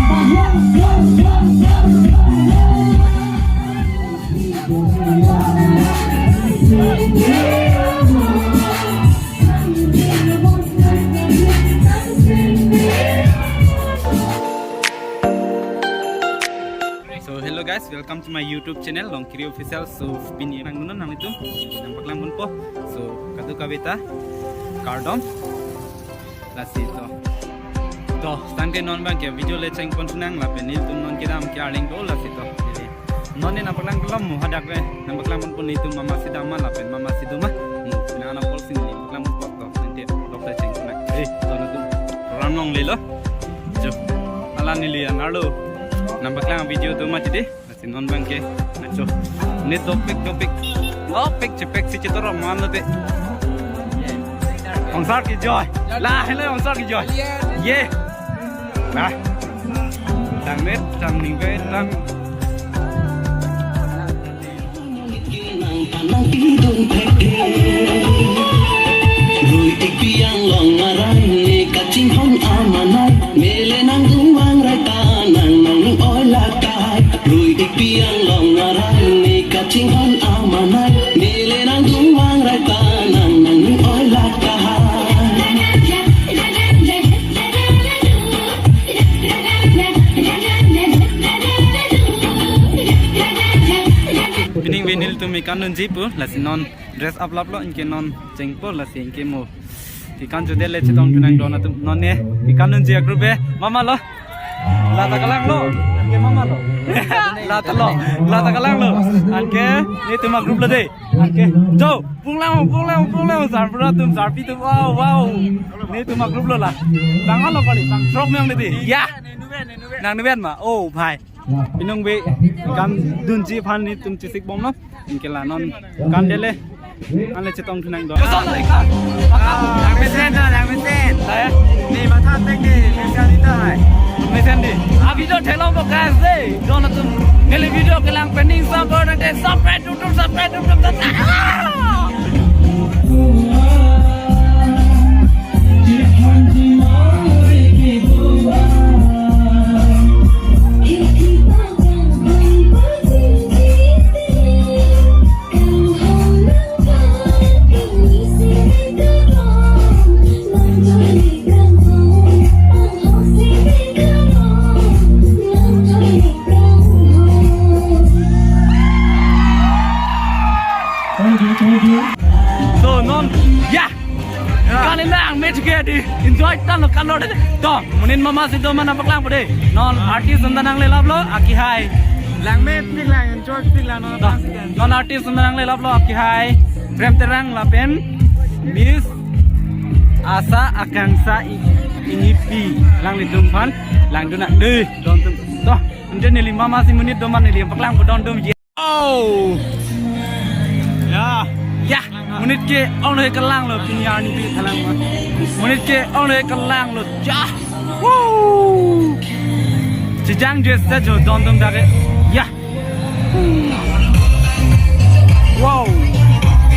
So hello guys, welcome to my YouTube channel Longkiri Official. So pini nang nunun nang itu nampak lang pun po. So katu kawita cardom lasi to stand ke non bang ke video le cheng pon sunang la penil tum non kidam ke aling do lasi to non ne nampak lang kelam mu hadak le nampak lang pun itu mama sidama la pen mama siduma mu pinana pol sing ni nampak lang pun to nanti dokter cheng sunang to na tu ramong le lo jo ala ni lian alu nampak lang video tu macam ni nasi non bangke nacho ni topik cepek si cetoro mana te ongsar ki joy lah hello ongsar ki joy ye nah tang net tang ning ve tang Rui tik piang long ngarang ni kacing hon amanai mele nang duang rai tanang nang oi lakai Rui tik piang long ngarang ni kacing hon amanai mele nang duang rai tanang nang oi lakai Pining venil tu mikan nun jipu lasi non dress up lap lo inke non cengpo lasi inke mo ikan jude le cetong tunang dona tu non ne ikan nun jia grup mama lo lata kalang lo inke mama lo lata kalang lo anke ni tu ma grup lo de anke jo punglang sar pura tum sar pi tu wow ni tu ma grup lo la tangan lo kali tang drop yang de ya nang nuben ma oh bhai pinong be kan dunji phan ni tum chisik bom no inke la non kan dele ale chetong thunang do yang mesen saya ni ma tha tek ni mesen ni tai mesen di abi do thelong bo gas de don tum ngeli video kelang pending sabar nanti subscribe so non ya kan inang match ke di enjoy tan lo kan lo de to munin mama si do mana paklang pade non artist sandanang le lablo aki hai lang met ning lang enjoy ting lang non artist sandanang le lablo aki hai prem terang la pen miss asa akangsa ini pi lang li dumpan lang duna de don to anje ni mama si munit do man ni paklang podon dum oh ya menit ke on le kelang lo pinya ni pi thalang ma menit ke on le kelang lo ja woo jang je sa jo don dum da ke ya wow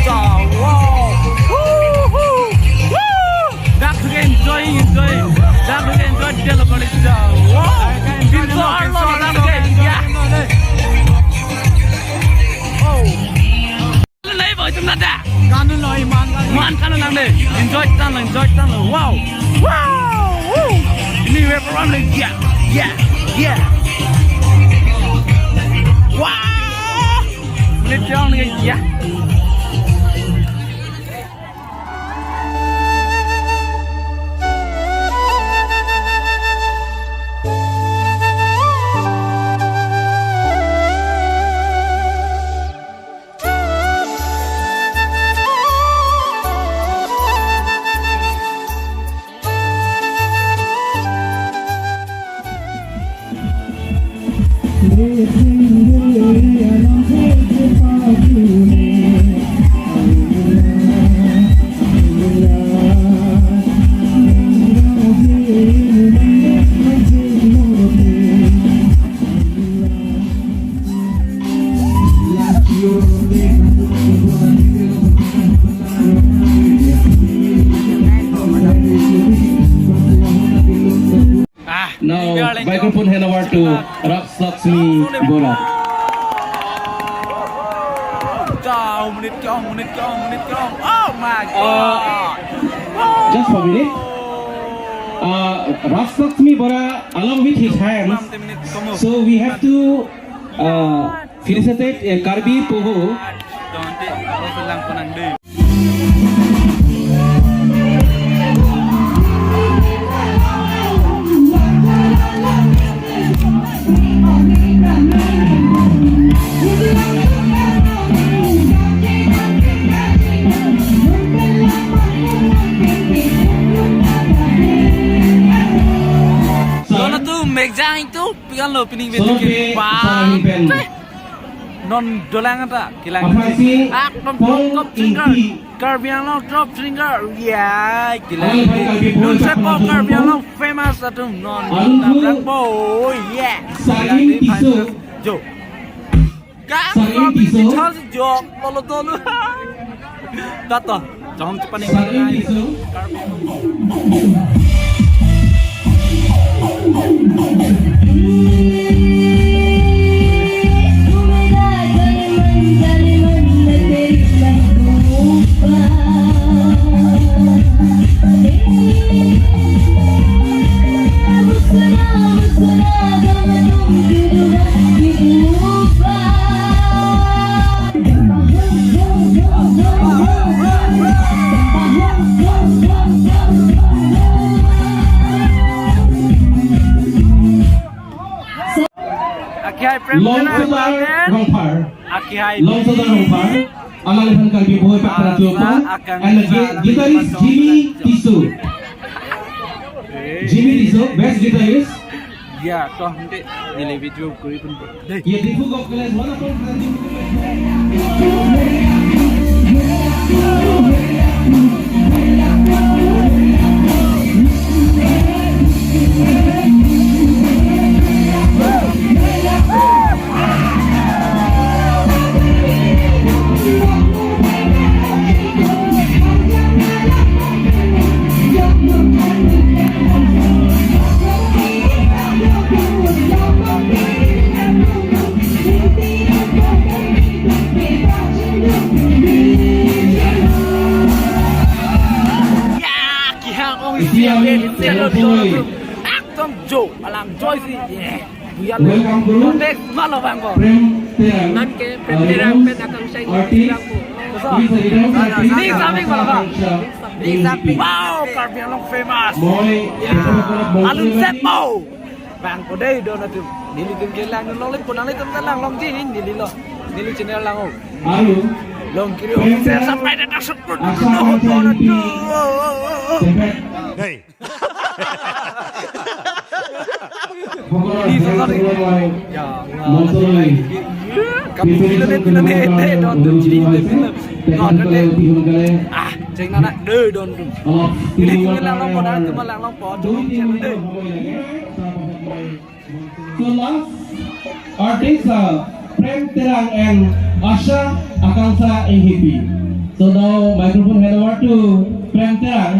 ja wow woo that to enjoy de lo college ja wow enjoy lo that ke ya oh chúng ta đã con nó lòi man con nó làm đây enjoy tăng rồi wow ini we program lagi yeah wow lihat dong nih ya microphone hand over to Lakshmi Bora. Menit kong. Oh my god. Just for a minute. Lakshmi Bora, along with his hands, so we have to felicitate Karbi Poho. Megjang itu pikan lo pining Solo betul pe bang pen. non dolang ata kilang Apa sih? non Pol drop finger inti. karbiang lo drop finger ya kilang Alun pai kalbi non boy sepo pak karbiang lo Alun famous atu non Alun tu nabrak boy yeah saling tisu. jo kak Saling tisu. Charles jo lolo tolu tato jangan cepat nih Saling tisu. Akihai prem Long na Sodar Rongpar. Akihai Long Sodar Rongpar. Alalihan kalbi boy pak Prajopa. And the guitarist Jimmy Tisu. Jimmy Tisu, best guitarist. ya toh nanti nilai video kuri pun deh Ye difu kok kelas mana pun Aktom Jo alam joy sih buya Welcome to next malo bang ko Prem Terang. Nan ke pemperang pen akan saya bilang po. Ni samping pala ba ni samping wow karbiang long famous Moy, alun sepo bang ko deh do na tu nili tum kelang long le punang le tum lang long ji nili lo nili channel lang oh Alu, long kiri officer sampai datang sepuluh Asa no Kacang Pi, Tepet. Hey. Pokoknya Ini saya sorry. suruh moy. ya Monsoy. kamu pilih deh don tum jadi pilih non deh ah ceng anak deh don tum pilih pilih lang long podang tu lang long pod tum channel deh So last artist Prem Terang and Asha Akansha AHP. So now microphone hand over to Prem Terang.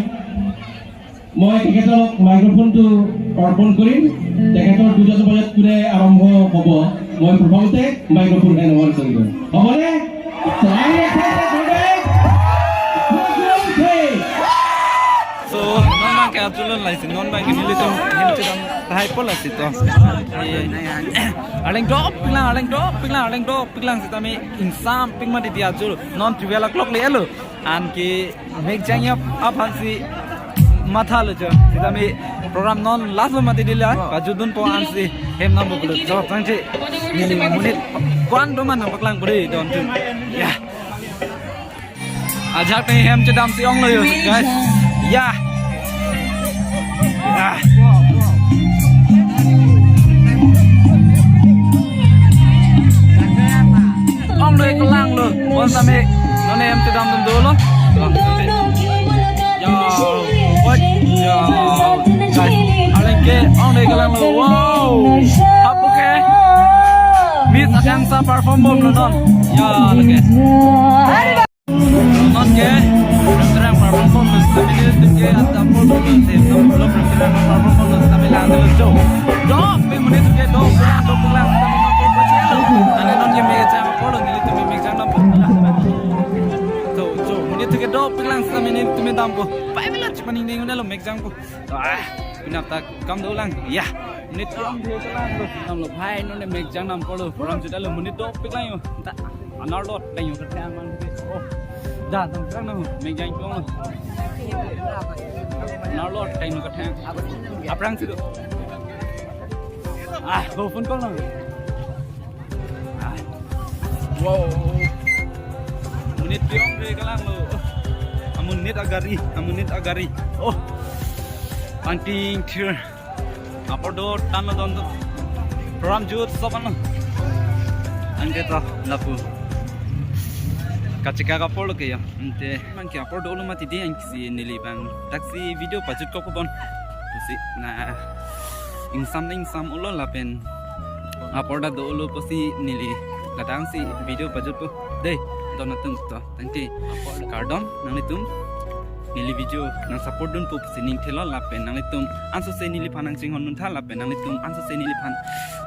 মই তেখেতক মাইক্ৰফোনটো অৰ্পণ কৰিম তেখেতৰ দুজন বজাত কোনে আৰম্ভ হ'ব মই প্ৰথমতে মাইক্ৰফোন হেণ্ড অভাৰ কৰিব হ'বনে so non bang kayak tulun lah sih non bang ini lihat ini cedam tahai pola sih toh aleng dop pilang sih tapi insam ping mah dia jul non trivial clock le elo an ki make jangnya apa sih matha lo jo sih tapi program non last mah mati dia kajudun po an sih hem nam bulu job tang sih ini menit kuan do mana paklang beri don tu ya ajak nih hem cedam si ong lo yo guys ya ya ong lo kelang lo bon sampai none hem cedam tentu lo ya what ya guys alengke ong lo kelang lo wow apa ke Miss Akansa perform bom lo non ya lagi non ke terang performance tapi ni tu ke ada performance belum terang performance tapi lah ada jo pe menit tu ke do pulang tapi non ke pacelo ane non ke mega jam polo ni tu me mega jam to jo menit tu ke do pulang tapi ni tu me dam ko 5 minit cuma ni ni lo mega jam ko pinap tak kam do lang ya menit tu am dia lang lo nam lo phai non ne mega jam nam polo ram juda lo menit do pulang yo tak anar lot dai yo ka man oh dah tang terang no mega jam ko anar lot dai no ka thang aprang sido go phone call lang wow menit tiong re ka lang lo amunit agari oh anting thir apodo tan lo don program jut sopan ante ta lapu kachika ka polo ke ya ante man ki apodo lo mati de an kisi nili bang taxi video pajut ko bon tusi na insam ulo lapen apoda do ulo posi nili kadang si video pajut po deh donatung to tangti kardom nang nili video nang support dun po sining thelo lapen nang litum anso se nili phanang sing hon nun tha lapen nang litum anso se nili phan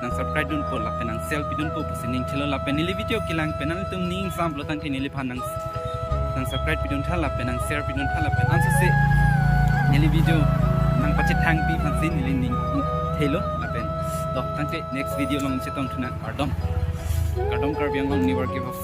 nang subscribe dun po lapen nang selfie dun po sining thelo lapen nili video kilang pen nang litum ning sam lo tangti nili phan nang subscribe dun tha lapen nang share dun tha lapen anso se nili video nang pachit thang pi phan sin nili ning thelo lapen to tangti next video long se tong thuna kardom karbiang long never give up.